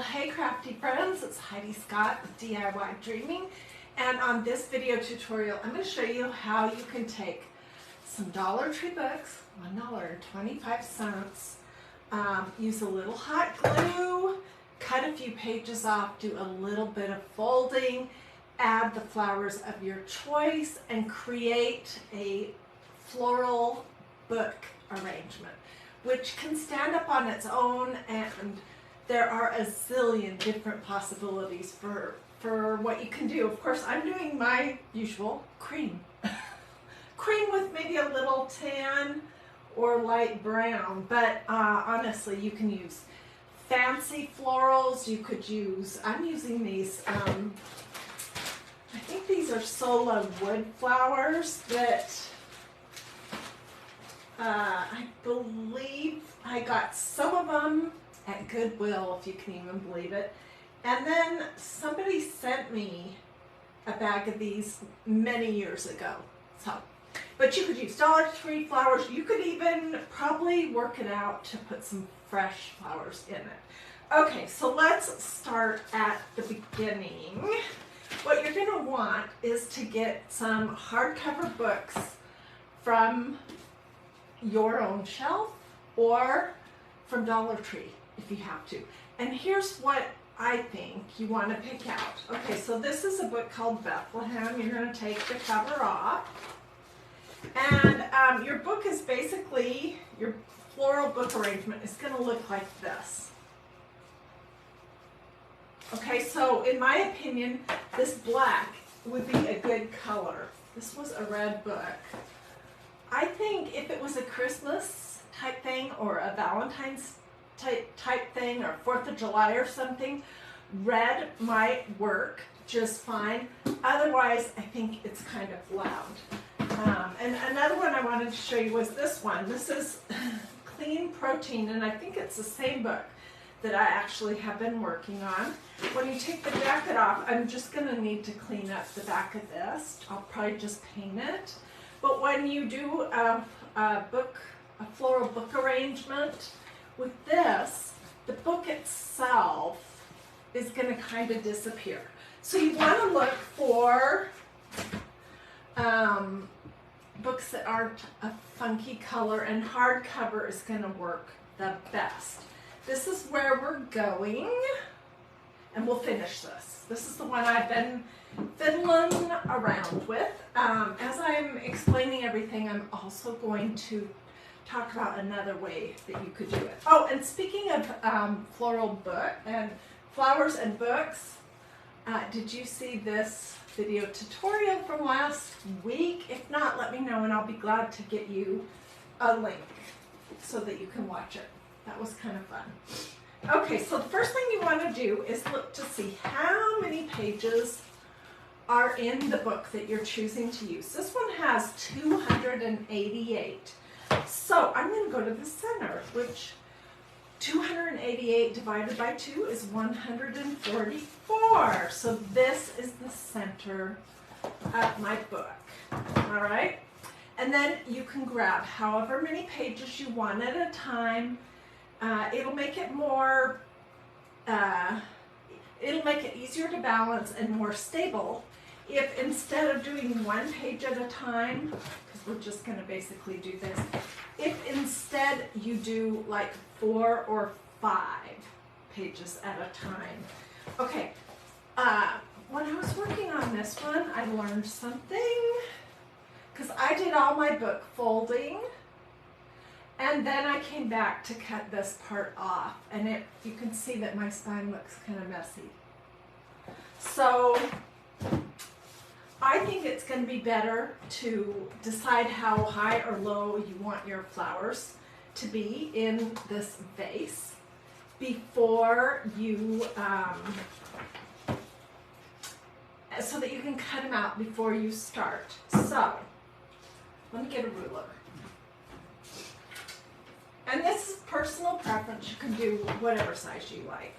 Well, hey crafty friends, it's Hiedi Scott with DIY Dreaming, and on this video tutorial I'm going to show you how you can take some Dollar Tree books, $1.25, use a little hot glue, cut a few pages off, do a little bit of folding, add the flowers of your choice, and create a floral book arrangement, which can stand up on its own, and there are a zillion different possibilities for what you can do. Of course, I'm doing my usual cream. Cream with maybe a little tan or light brown, but honestly, you can use fancy florals. You could use, I'm using these, I think these are Sola wood flowers that I believe I got some of them at Goodwill, if you can even believe it. And then somebody sent me a bag of these many years ago. So, but you could use Dollar Tree flowers. You could even probably work it out to put some fresh flowers in it. Okay, so let's start at the beginning. What you're going to want is to get some hardcover books from your own shelf or from Dollar Tree if you have to. And here's what I think you want to pick out. Okay, so this is a book called Bethlehem. You're going to take the cover off. And your book is basically, your floral book arrangement is going to look like this. Okay, so in my opinion, this black would be a good color. This was a red book. I think if it was a Christmas type thing or a Valentine's type thing or 4th of July or something, red might work just fine. Otherwise, I think it's kind of loud. And another one I wanted to show you was this one. This is Clean Protein, and I think it's the same book that I actually have been working on. When you take the jacket off, I'm just going to need to clean up the back of this. I'll probably just paint it. But when you do a floral book arrangement with this, the book itself is going to kind of disappear. So you want to look for books that aren't a funky color, and hardcover is going to work the best. This is where we're going, and we'll finish this. This is the one I've been fiddling around with. As I'm explaining everything, I'm also going to talk about another way that you could do it. Oh, and speaking of floral book and flowers and books, did you see this video tutorial from last week? If not, let me know and I'll be glad to get you a link so that you can watch it. That was kind of fun. Okay, so the first thing you want to do is look to see how many pages are in the book that you're choosing to use. This one has 288. So I'm going to go to the center, which 288 divided by 2 is 144. So this is the center of my book. All right? And then you can grab however many pages you want at a time. It'll make it more, it'll make it easier to balance and more stable if instead of doing one page at a time, because we're just going to basically do this, if instead you do like 4 or 5 pages at a time. Okay, when I was working on this one, I learned something, because I did all my book folding, and then I came back to cut this part off, and you can see that my spine looks kind of messy. So I think it's going to be better to decide how high or low you want your flowers to be in this vase before you, so that you can cut them out before you start. So let me get a ruler. And this is personal preference. You can do whatever size you like.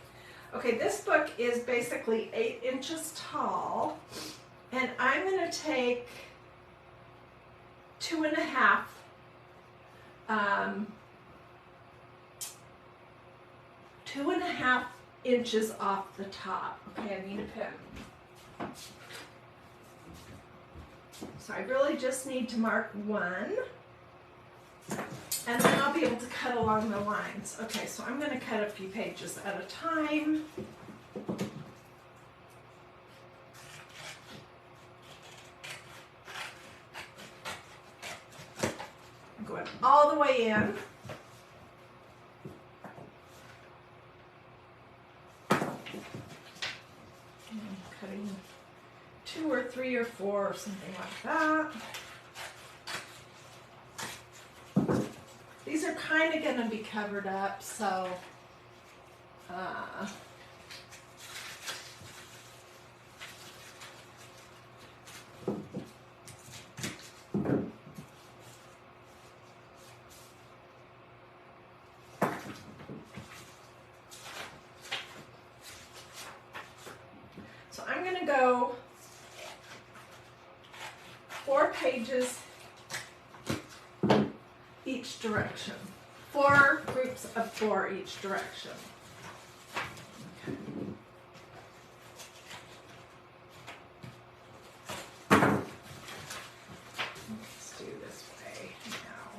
Okay, this book is basically 8 inches tall, and I'm going to take 2.5 2.5 inches off the top. Okay, I need a pin. So I really just need to mark 1, and then I'll be able to cut along the lines. Okay, so I'm going to cut a few pages at a time. I'm going all the way in. Cutting 2 or 3 or 4 or something like that. These are kind of going to be covered up, so I'm going to go 4 pages each direction. 4 groups of 4 each direction. Okay. Let's do this way now.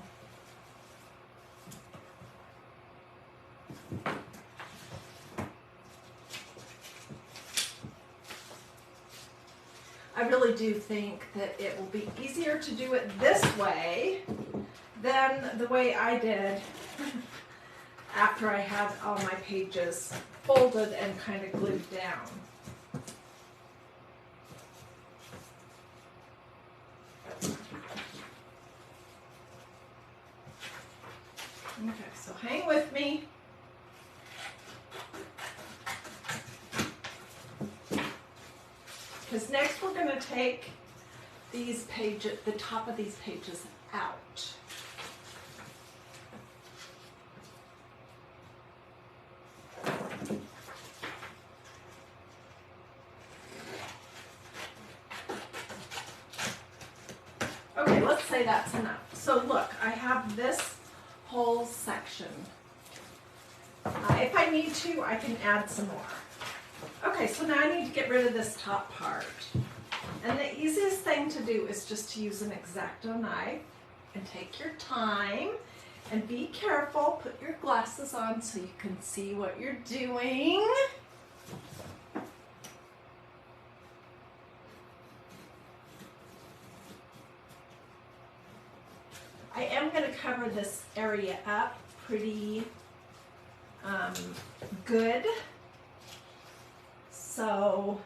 I really do think that it will be easier to do it this way than the way I did after I had all my pages folded and kind of glued down. Okay, so hang with me. Because next we're going to take these pages, the top of these pages out. Okay, let's say that's enough. So look, I have this whole section. If I need to, I can add some more. Okay, so now I need to get rid of this top part. And the easiest thing to do is just to use an X-Acto knife and take your time and be careful. Put your glasses on so you can see what you're doing. I am going to cover this area up pretty good. So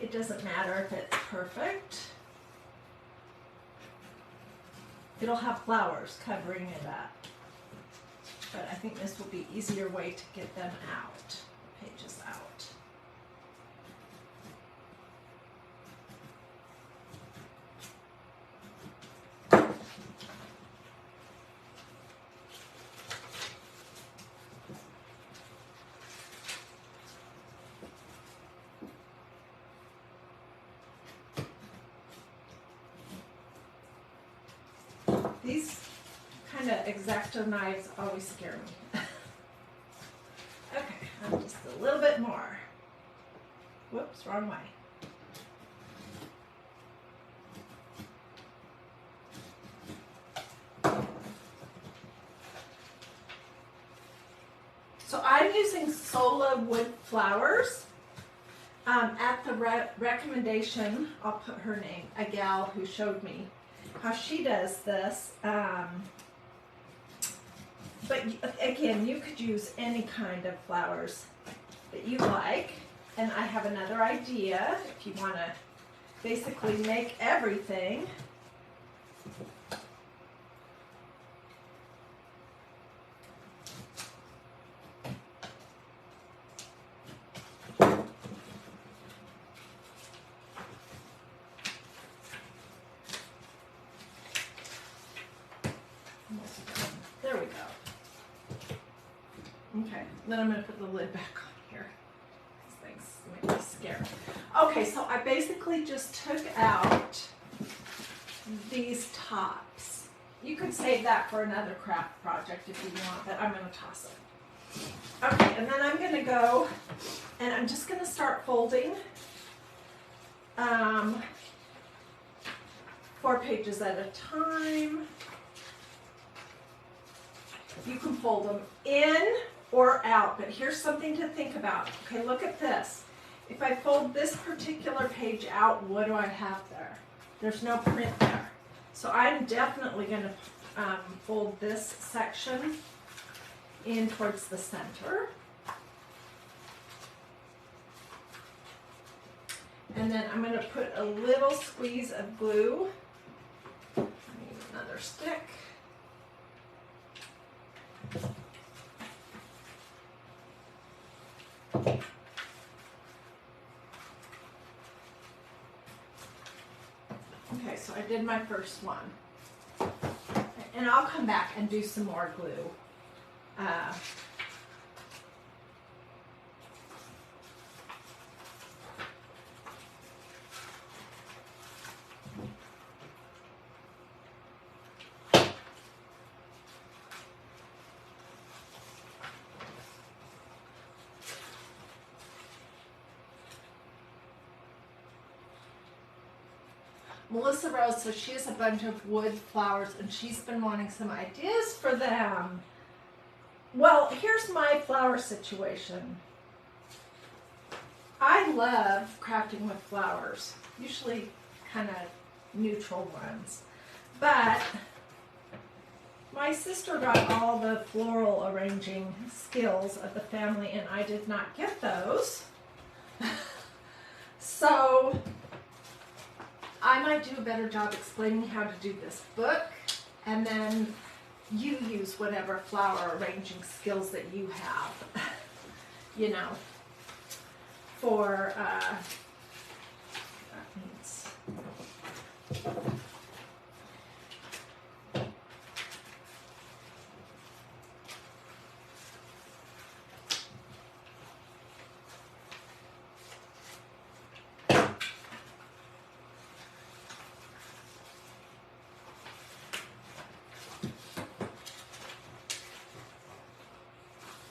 it doesn't matter if it's perfect. It'll have flowers covering it up. But I think this will be an easier way to get them out, pages out. These kind of X-Acto knives always scare me. Okay, just a little bit more. Whoops, wrong way. So I'm using Sola wood flowers. At the recommendation, I'll put her name, a gal who showed me how she does this. But again, you could use any kind of flowers that you like. And I have another idea if you want to basically make everything. There we go. Okay, then I'm going to put the lid back on here. These things make me scared. Okay, so I basically just took out these tops. You could save that for another craft project if you want, but I'm going to toss it. Okay, and then I'm going to go and I'm just going to start folding 4 pages at a time. You can fold them in or out, but here's something to think about. Okay, look at this. If I fold this particular page out, what do I have there? There's no print there. So I'm definitely going to fold this section in towards the center. And then I'm going to put a little squeeze of glue. I need another stick. Okay, so I did my first one. And I'll come back and do some more glue. Melissa Rose says she has a bunch of wood flowers and she's been wanting some ideas for them. Well, here's my flower situation. I love crafting with flowers, usually kind of neutral ones. But my sister got all the floral arranging skills of the family and I did not get those. So I might do a better job explaining how to do this book, and then you use whatever flower arranging skills that you have, you know, for, that means,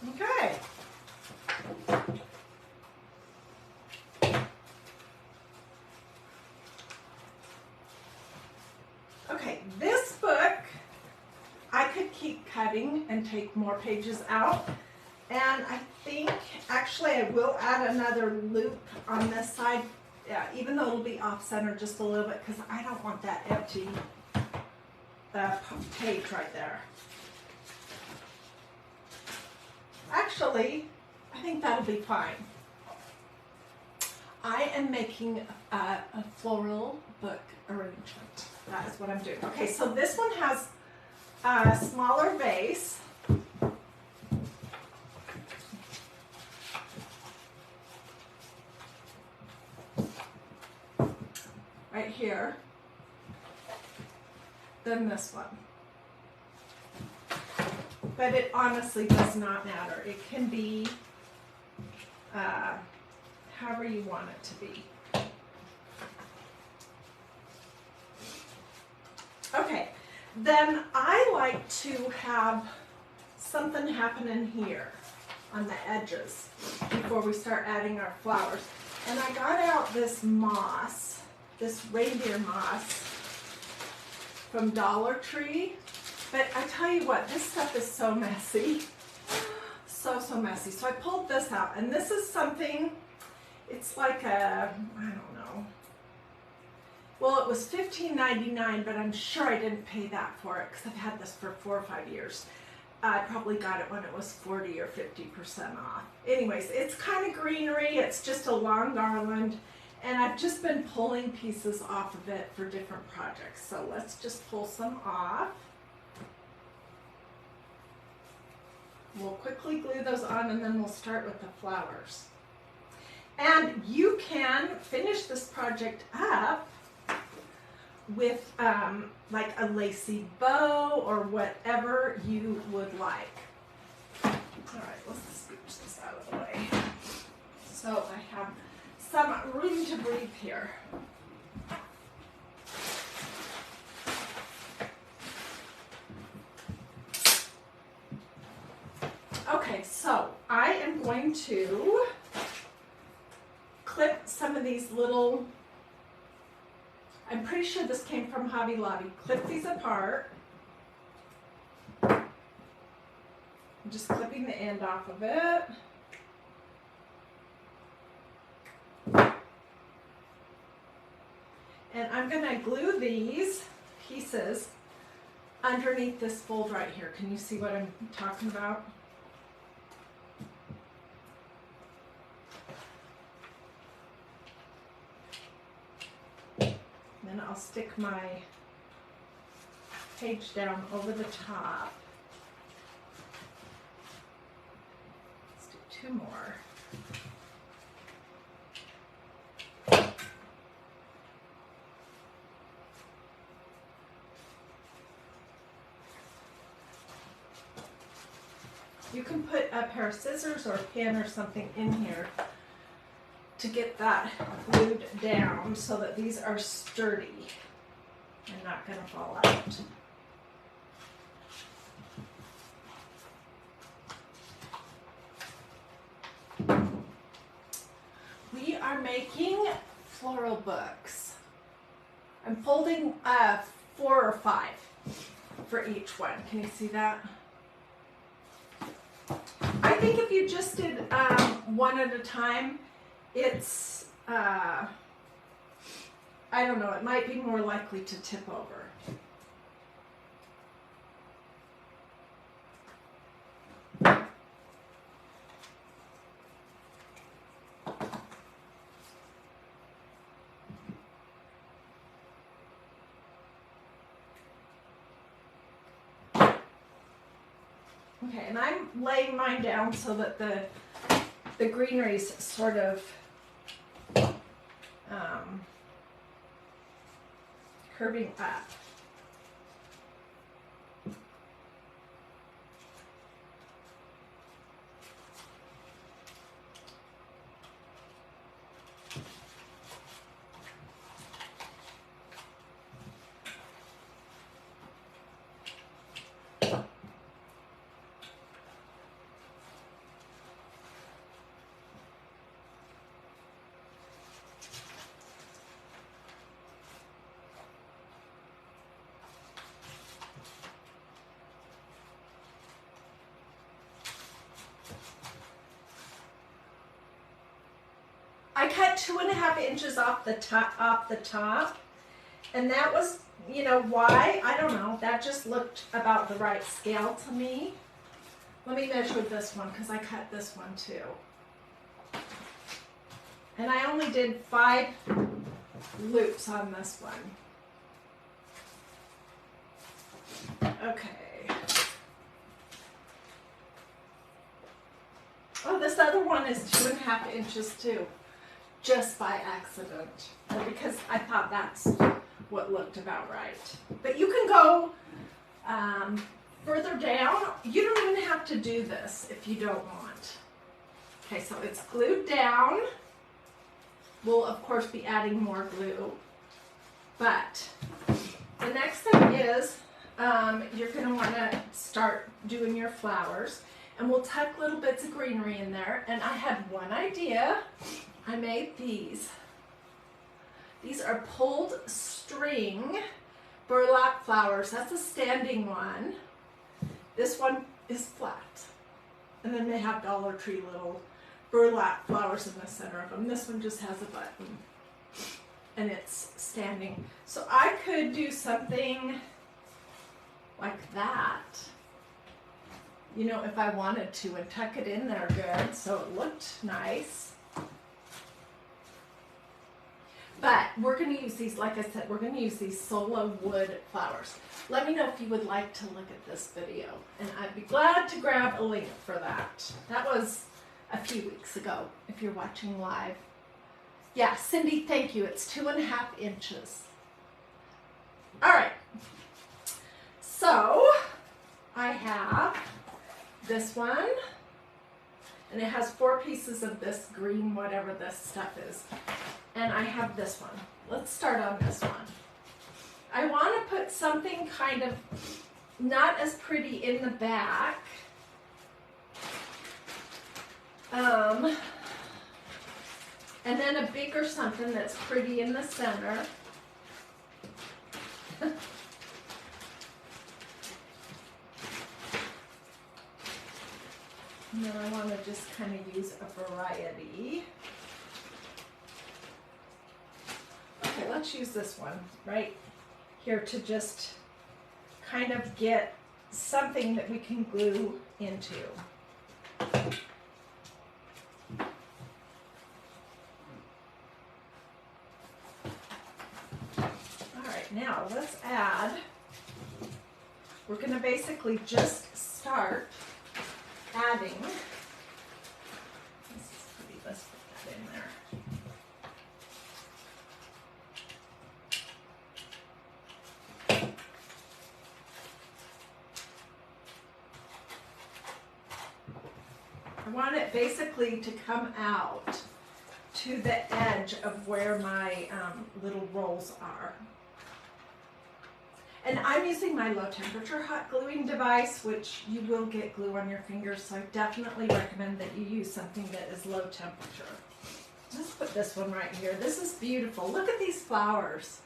okay. Okay, this book, I could keep cutting and take more pages out. And I think, actually, I will add another loop on this side, even though it'll be off-center just a little bit, because I don't want that empty page right there. Actually, I think that'll be fine. I am making a floral book arrangement. That is what I'm doing. Okay, so this one has a smaller vase. Right here. Than this one. But it honestly does not matter. It can be however you want it to be. Okay, then I like to have something happen in here on the edges before we start adding our flowers. And I got out this moss, this reindeer moss from Dollar Tree. But I tell you what, this stuff is so messy. So messy. So I pulled this out, and this is something, it's like a, I don't know. Well, it was $15.99, but I'm sure I didn't pay that for it because I've had this for 4 or 5 years. I probably got it when it was 40 or 50% off. Anyways, it's kind of greenery. It's just a long garland, and I've just been pulling pieces off of it for different projects. So let's just pull some off. We'll quickly glue those on, and then we'll start with the flowers. And you can finish this project up with like a lacy bow or whatever you would like. All right, let's scooch this out of the way. So I have some room to breathe here. Okay, so some of these little, I'm pretty sure this came from Hobby Lobby. Clip these apart. I'm just clipping the end off of it. And I'm going to glue these pieces underneath this fold right here. Can you see what I'm talking about? Then I'll stick my page down over the top. Let's do 2 more. You can put a pair of scissors or a pin or something in here to get that glued down so that these are sturdy and not going to fall out. We are making floral books. I'm folding 4 or 5 for each one. Can you see that? I think if you just did one at a time, it's, I don't know, it might be more likely to tip over. Okay, and I'm laying mine down so that the greenery's sort of curving up. I cut 2.5 inches off the top, and that was, you know, why? I don't know. That just looked about the right scale to me. Let me measure this one because I cut this one too. And I only did 5 loops on this one. Okay. Oh, this other one is 2.5 inches too. Just by accident, because I thought that's what looked about right. But you can go further down. You don't even have to do this if you don't want. Okay, so it's glued down. We'll of course be adding more glue. But the next thing is you're going to want to start doing your flowers. And we'll tuck little bits of greenery in there. And I had one idea. I made these. These are pulled string burlap flowers. That's a standing one. This one is flat. And then they have Dollar Tree little burlap flowers in the center of them. This one just has a button. And it's standing. So I could do something like that, you know, if I wanted to, and tuck it in there good so it looked nice. But we're going to use these, like I said, we're going to use these solo wood flowers. Let me know if you would like to look at this video, and I'd be glad to grab a link for that. That was a few weeks ago, if you're watching live. Yeah, Cindy, thank you. It's 2.5 inches. All right. So I have this one, and it has 4 pieces of this green, whatever this stuff is. And I have this one. Let's start on this one. I want to put something kind of not as pretty in the back. And then a bigger something that's pretty in the center. And then I want to just kind of use a variety. Okay, let's use this one right here to just kind of get something that we can glue into. All right, now let's add, we're going to basically just start adding, this is pretty, let's put that in there. I want it basically to come out to the edge of where my little rolls are. And I'm using my low temperature hot gluing device, which you will get glue on your fingers, so I definitely recommend that you use something that is low temperature. Let's put this one right here. This is beautiful. Look at these flowers.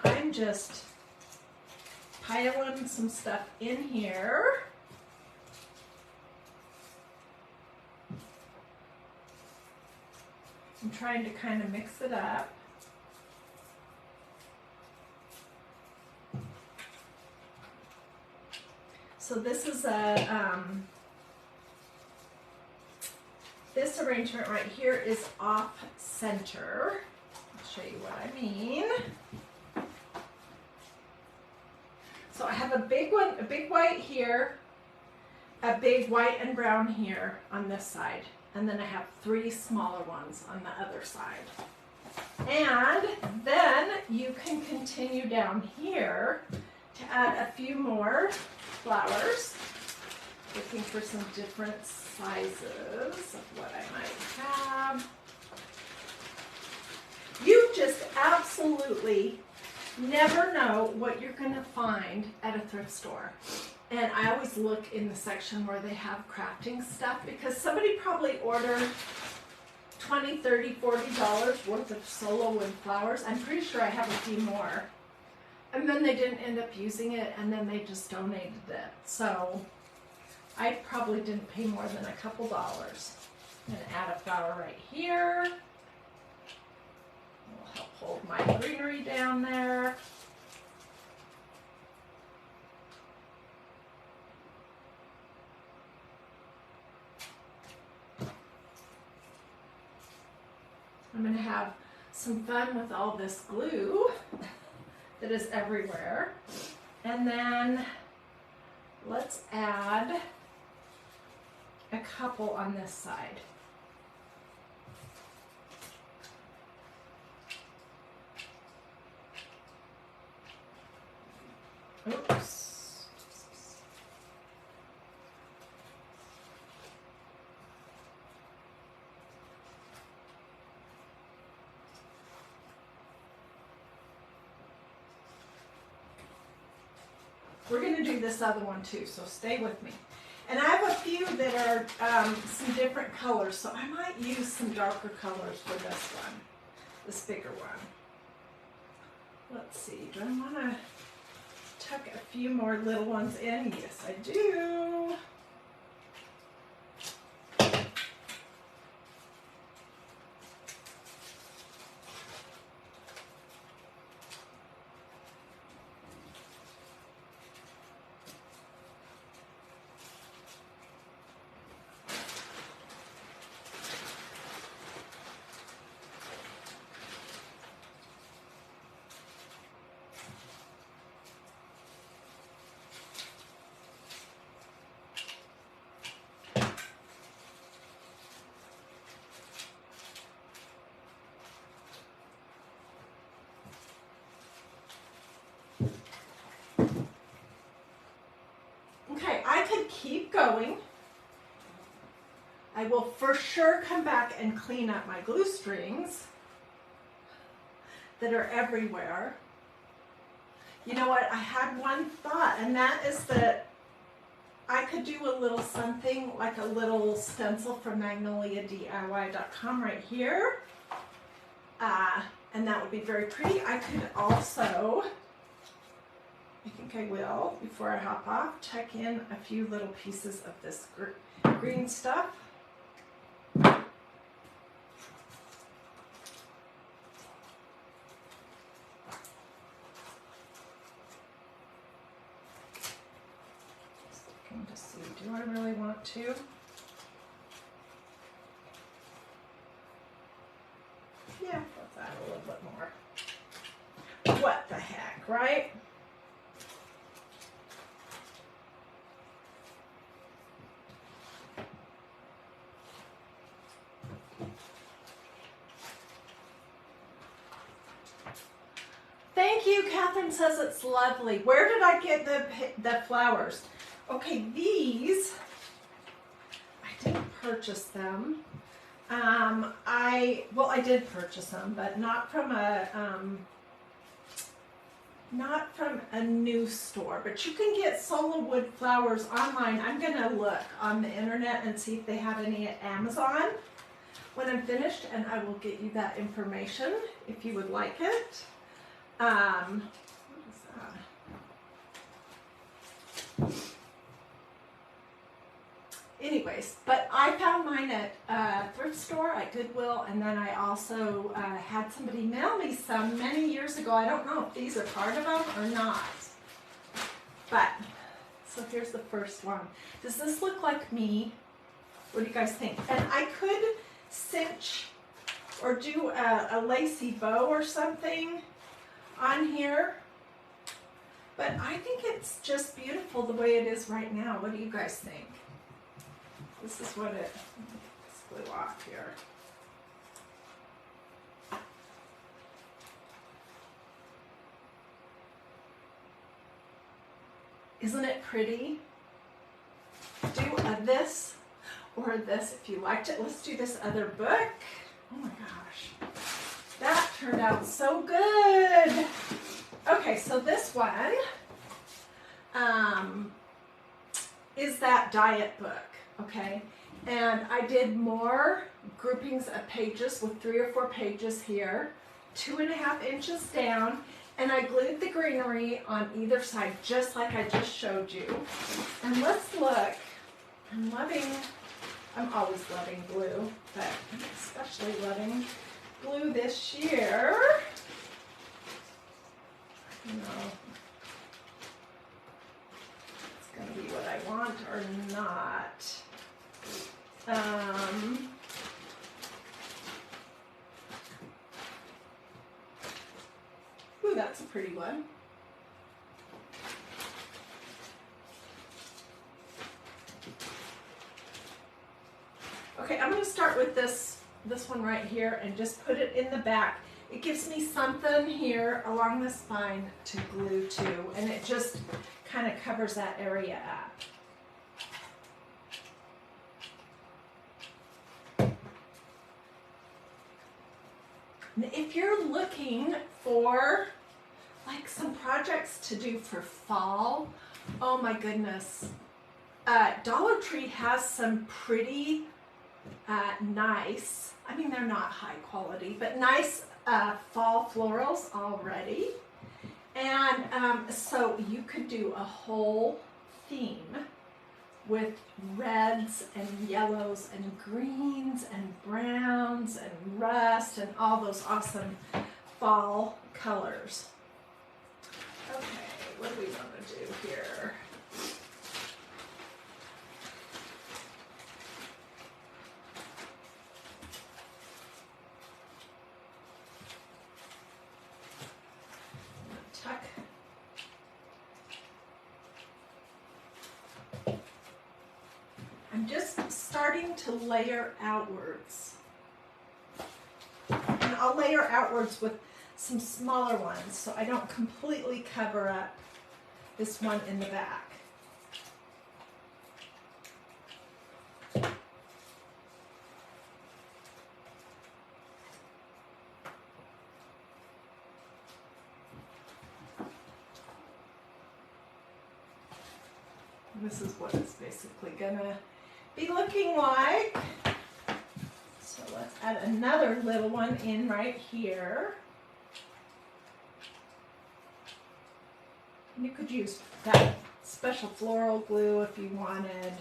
I'm just piling some stuff in here. I'm trying to kind of mix it up. So this is a, this arrangement right here is off center. I'll show you what I mean. So I have a big one, a big white here, a big white and brown here on this side, and then I have 3 smaller ones on the other side. And then you can continue down here to add a few more flowers, looking for some different sizes of what I might have. You just absolutely never know what you're going to find at a thrift store. And I always look in the section where they have crafting stuff, because somebody probably ordered $20, $30, $40 worth of solo wood flowers. I'm pretty sure I have a few more. And then they didn't end up using it, and then they just donated it. So I probably didn't pay more than a couple dollars. I'm going to add a flower right here. Will help hold my greenery down there. I'm going to have some fun with all this glue that is everywhere. And then let's add a couple on this side. Oops. We're going to do this other one too, so stay with me. And I have a few that are some different colors, so I might use some darker colors for this one, this bigger one. Let's see, do I want to tuck a few more little ones in? Yes, I do. going. I will for sure come back and clean up my glue strings that are everywhere. You know what, I had one thought, and that is that I could do a little something like a little stencil from magnoliadiy.com right here. And that would be very pretty. I could also, I think I will, before I hop off, check in a few little pieces of this green stuff. Just looking to see, do I really want to? Yeah, let's add a little bit more. What the heck, right? Thank you. Catherine says it's lovely. Where did I get the flowers? Okay, these, I didn't purchase them. I did purchase them, but not from a new store. But you can get solo wood flowers online. I'm gonna look on the internet and see if they have any at Amazon when I'm finished, and I will get you that information if you would like it. What is that? Anyways, but I found mine at a thrift store at Goodwill, and then I also had somebody mail me some many years ago. I don't know if these are part of them or not. But, so here's the first one. Does this look like me? What do you guys think? And I could cinch or do a lacy bow or something on here. But I think it's just beautiful the way it is right now. What do you guys think? This is what it, let's glue off here. Isn't it pretty? Do this or this if you liked it. Let's do this other book. Oh my gosh. That turned out so good. Okay, so this one is that diet book. Okay, and I did more groupings of pages with 3 or 4 pages here, 2.5 inches down, and I glued the greenery on either side just like I just showed you. And let's look. I'm always loving glue, but I'm especially loving glue this year. You know, it's going to be what I want or not. Ooh, that's a pretty one. Okay, I'm going to start with this one right here and just put it in the back. It gives me something here along the spine to glue to, and it just kind of covers that area up. If you're looking for like some projects to do for fall, oh my goodness, Dollar Tree has some pretty nice, I mean they're not high quality, but nice fall florals already. And so you could do a whole theme with reds and yellows and greens and browns and rust and all those awesome fall colors. Okay, what do we want to do here? Tuck. I'm just starting to layer outwards. And I'll layer outwards with some smaller ones so I don't completely cover up this one in the back. This is what it's basically gonna be looking like. So let's add another little one in right here. You could use that special floral glue if you wanted.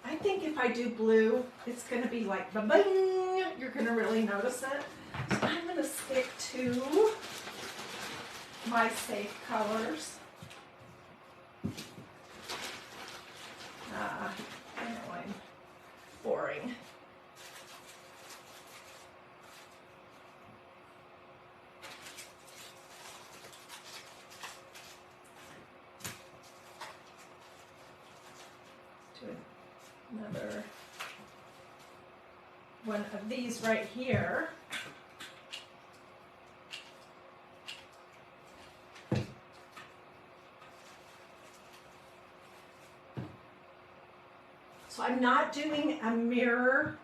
I think if I do blue, it's going to be like ba-bing. You're going to really notice it. So I'm going to stick to my safe colors. I know I'm boring. Do another one of these right here. So I'm not doing a mirror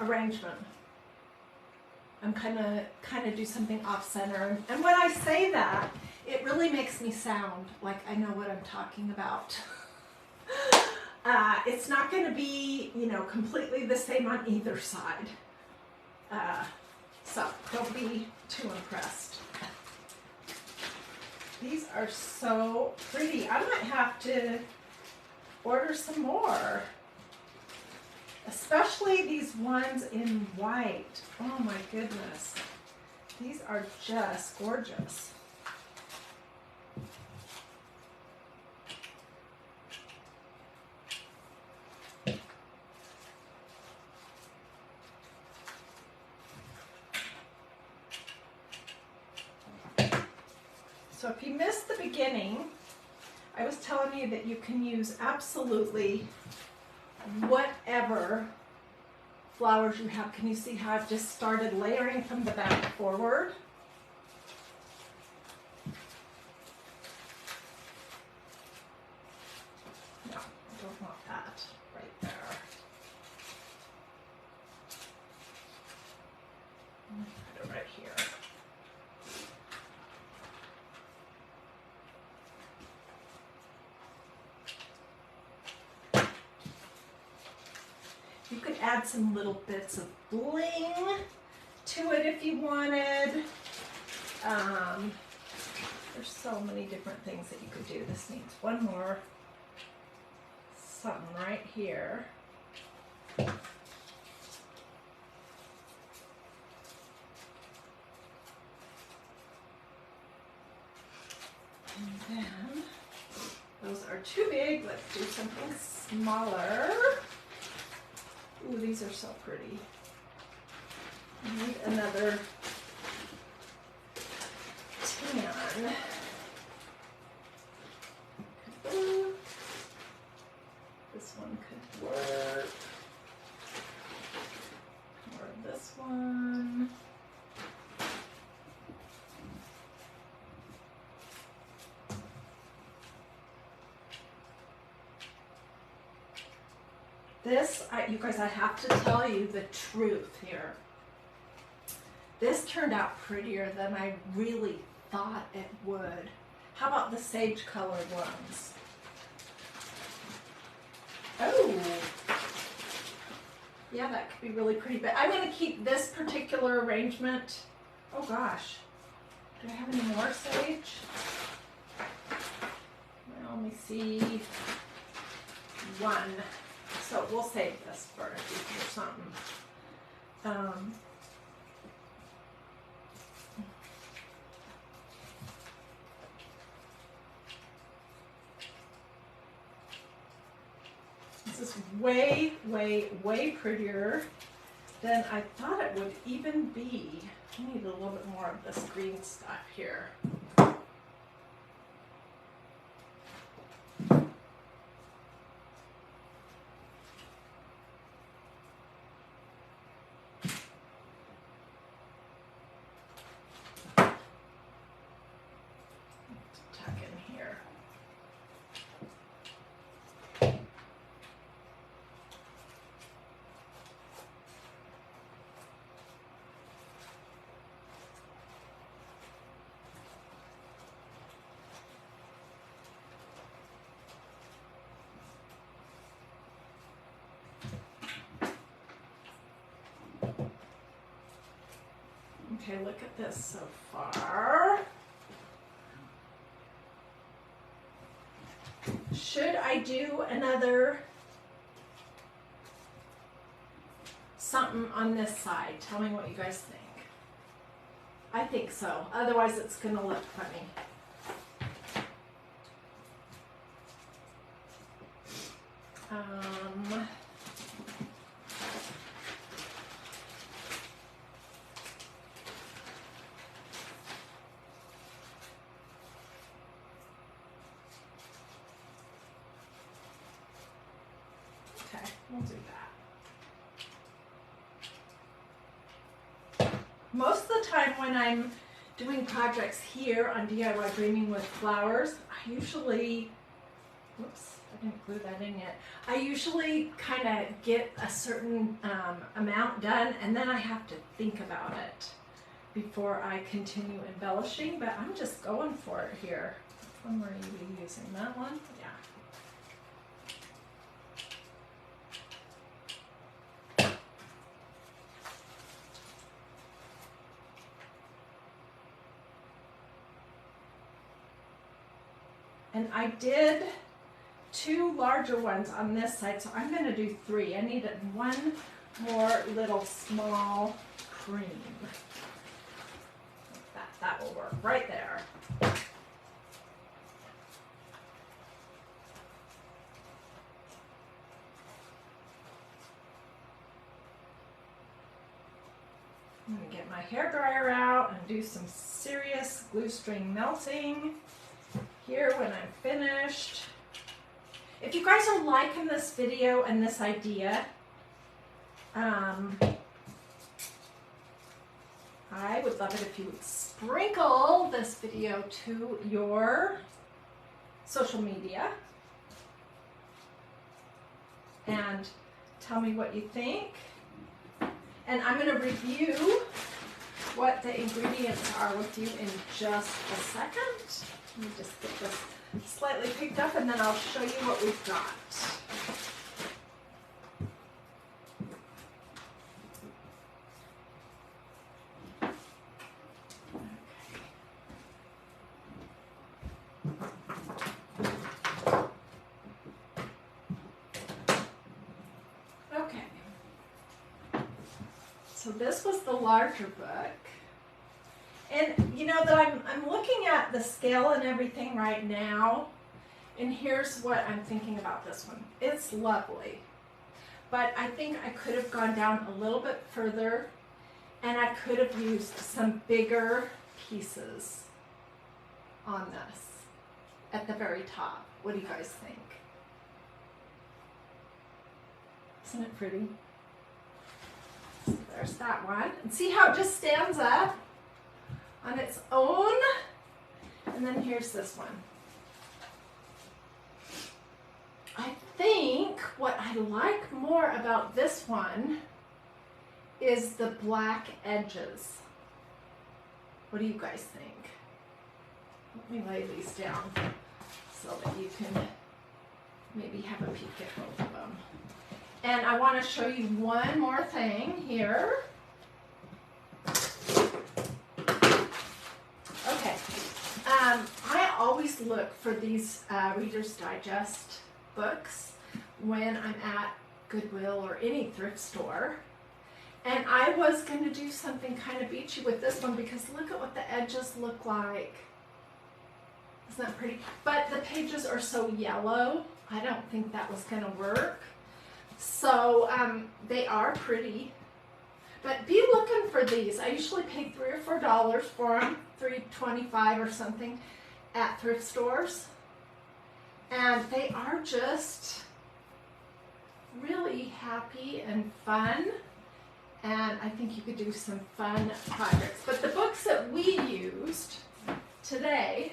arrangement. I'm kind of do something off center. And when I say that, it really makes me sound like I know what I'm talking about. It's not going to be, you know, completely the same on either side. So don't be too impressed. These are so pretty. I might have to order some more. Especially these ones in white. Oh my goodness. These are just gorgeous. So if you missed the beginning, I was telling you that you can use absolutely whatever flowers you have. Can you see how I've just started layering from the back forward? No, I don't want that right there. Put it right here. You could add some little bits of bling to it if you wanted. There's so many different things that you could do. This needs one more something right here. And then, those are too big. Let's do something smaller. Ooh, these are so pretty. I need another tan. Ooh, this one could work. Or this one. This, you guys, I have to tell you the truth here. This turned out prettier than I really thought it would. How about the sage colored ones? Oh, yeah, that could be really pretty, but I'm going to keep this particular arrangement. Oh gosh, do I have any more sage? Well, let me see. One. So we'll save this for something. This is way, way, way prettier than I thought it would even be. I need a little bit more of this green stuff here. Okay, look at this so far. Should I do another something on this side? Tell me what you guys think. I think so. Otherwise, it's going to look funny. Okay, we'll do that. Most of the time when I'm doing projects here on DIY Dreaming with flowers, I usually, whoops, I didn't glue that in yet. I usually kind of get a certain amount done, and then I have to think about it before I continue embellishing, but I'm just going for it here. Which one were you using? That one? Yeah. And I did 2 larger ones on this side, so I'm going to do 3. I needed 1 more little small cream. That will work right there. I'm going to get my hairdryer out and do some serious glue string melting here when I'm finished. If you guys are liking this video and this idea, I would love it if you would sprinkle this video to your social media and tell me what you think. And I'm going to review what the ingredients are with you in just a second. Let me just get this slightly picked up and then I'll show you what we've got. Okay. So this was the larger book. And you know that I'm looking at the scale and everything right now, and here's what I'm thinking about this one. It's lovely, but I think I could have gone down a little bit further, and I could have used some bigger pieces on this at the very top. What do you guys think? Isn't it pretty? So there's that one. And see how it just stands up on its own? And then here's this one. I think what I like more about this one is the black edges. What do you guys think? Let me lay these down so that you can maybe have a peek at both of them. And I want to show you one more thing here. Okay, I always look for these Reader's Digest books when I'm at Goodwill or any thrift store. And I was going to do something kind of beachy with this one because look at what the edges look like. Isn't that pretty? But the pages are so yellow, I don't think that was going to work. So they are pretty. But be looking for these. I usually pay $3 or $4 for them, $3.25 or something at thrift stores. And they are just really happy and fun. And I think you could do some fun projects. But the books that we used today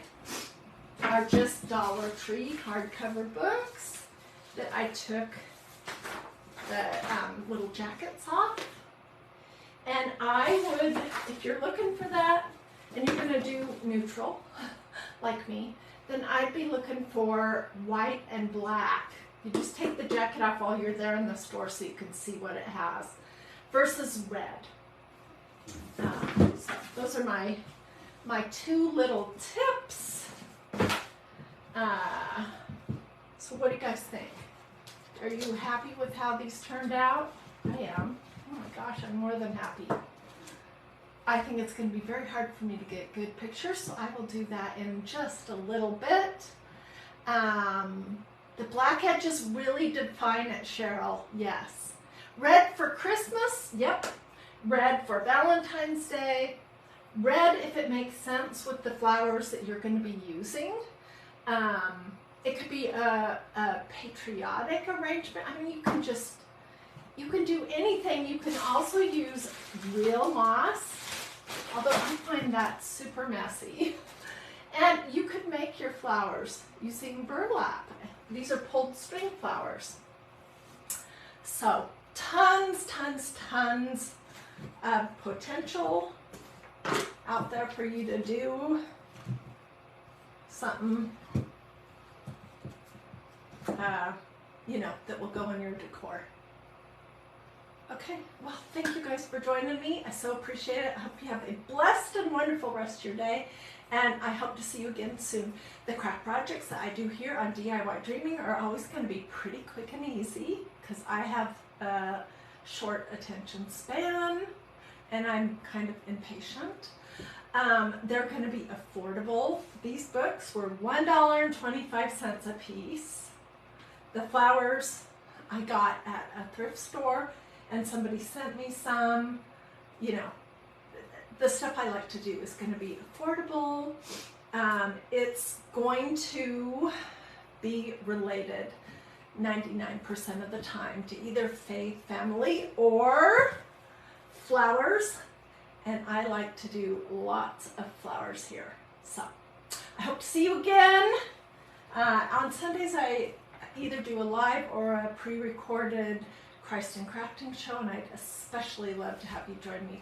are just Dollar Tree hardcover books that I took the little jackets off. And I would, if you're looking for that and you're going to do neutral, like me, then I'd be looking for white and black. You just take the jacket off while you're there in the store so you can see what it has, versus red. So those are my two little tips. So what do you guys think? Are you happy with how these turned out? I am. Oh my gosh, I'm more than happy. I think it's going to be very hard for me to get good pictures, so I will do that in just a little bit. The black edges really define it, Cheryl. Yes. Red for Christmas. Yep. Red for Valentine's Day. Red if it makes sense with the flowers that you're going to be using. It could be a patriotic arrangement. I mean, you can do anything. You can also use real moss, although I find that super messy. And you could make your flowers using burlap. These are pulled string flowers. So tons of potential out there for you to do something, you know, that will go in your decor. Okay, well, thank you guys for joining me. I so appreciate it. I hope you have a blessed and wonderful rest of your day, and I hope to see you again soon. The craft projects that I do here on DIY Dreaming are always going to be pretty quick and easy because I have a short attention span and I'm kind of impatient. They're going to be affordable. These books were $1.25 a piece. The flowers I got at a thrift store, and somebody sent me some. You know, the stuff I like to do is going to be affordable. It's going to be related 99% of the time to either faith, family, or flowers. And I like to do lots of flowers here. So I hope to see you again. On Sundays, I either do a live or a pre-recorded Christ in Crafting show, and I'd especially love to have you join me